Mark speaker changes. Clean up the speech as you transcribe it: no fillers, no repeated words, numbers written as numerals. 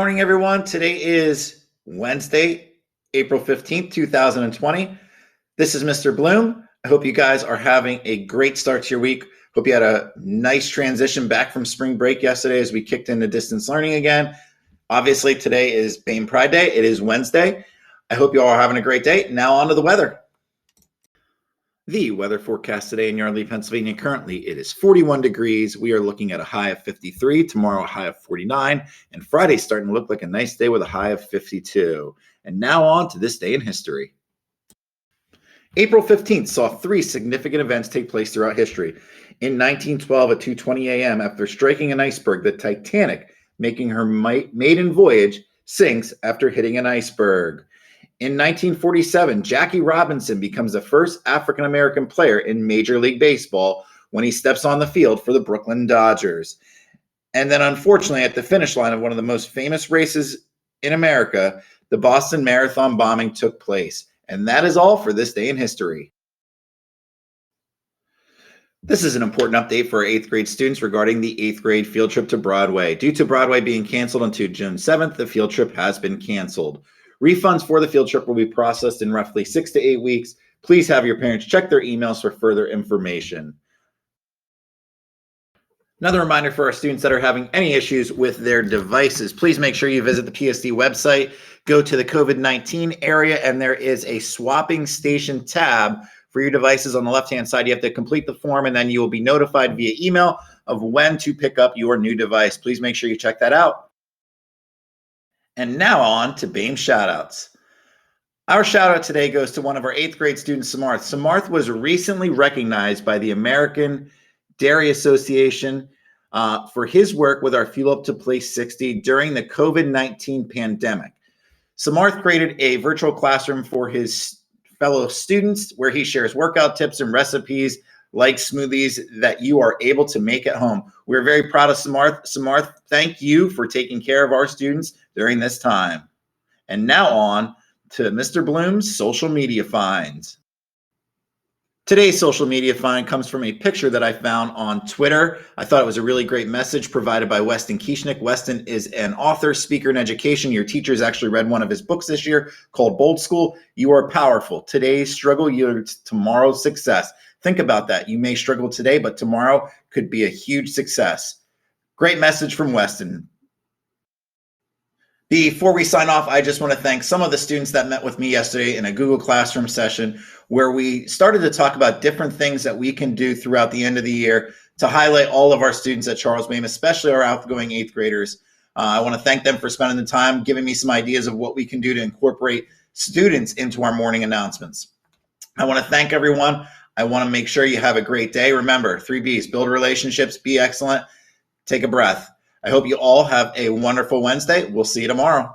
Speaker 1: morning, everyone. Today is Wednesday, April 15th, 2020. This is Mr. Bloom. I hope you guys are having a great start to your week. Hope you had a nice transition back from spring break yesterday as we kicked into distance learning again. Obviously, today is BAME Pride Day. It is Wednesday. I hope you all are having a great day. Now on to the weather. The weather forecast today in Yardley, Pennsylvania. Currently, it is 41 degrees. We are looking at a high of 53. Tomorrow, a high of 49. And Friday's starting to look like a nice day with a high of 52. And now on to this day in history. April 15th saw three significant events take place throughout history. In 1912 at 2:20 a.m., after striking an iceberg, the Titanic, making her maiden voyage, sinks after hitting an iceberg. In 1947, Jackie Robinson becomes the first African-American player in Major League Baseball when he steps on the field for the Brooklyn Dodgers. And then, unfortunately, at the finish line of one of the most famous races in America, the Boston Marathon bombing took place. And that is all for this day in history. This is an important update for our 8th grade students regarding the 8th grade field trip to Broadway. Due to Broadway being canceled until June 7th, the field trip has been canceled. Refunds for the field trip will be processed in roughly 6 to 8 weeks. Please have your parents check their emails for further information. Another reminder for our students that are having any issues with their devices, please make sure you visit the PSD website, go to the COVID-19 area, and there is a swapping station tab for your devices on the left-hand side. You have to complete the form, and then you will be notified via email of when to pick up your new device. Please make sure you check that out. And now on to BAME shoutouts. Our shoutout today goes to one of our 8th grade students, Samarth. Samarth was recently recognized by the American Dairy Association for his work with our Fuel Up to Place 60 during the COVID-19 pandemic. Samarth created a virtual classroom for his fellow students where he shares workout tips and recipes like smoothies that you are able to make at home. We're very proud of Samarth. Samarth, thank you for taking care of our students during this time. And now on to Mr. Bloom's social media finds. Today's social media find comes from a picture that I found on Twitter. I thought it was a really great message provided by Weston Kieschnick. Weston is an author, speaker, and education. Your teachers actually read one of his books this year called Bold School. You are powerful. Today's struggle yields tomorrow's success. Think about that. You may struggle today, but tomorrow could be a huge success. Great message from Weston. Before we sign off, I just want to thank some of the students that met with me yesterday in a Google Classroom session where we started to talk about different things that we can do throughout the end of the year to highlight all of our students at Charles BAME, especially our outgoing 8th graders. I want to thank them for spending the time, giving me some ideas of what we can do to incorporate students into our morning announcements. I want to thank everyone. I want to make sure you have a great day. Remember, 3 B's, build relationships, be excellent, take a breath. I hope you all have a wonderful Wednesday. We'll see you tomorrow.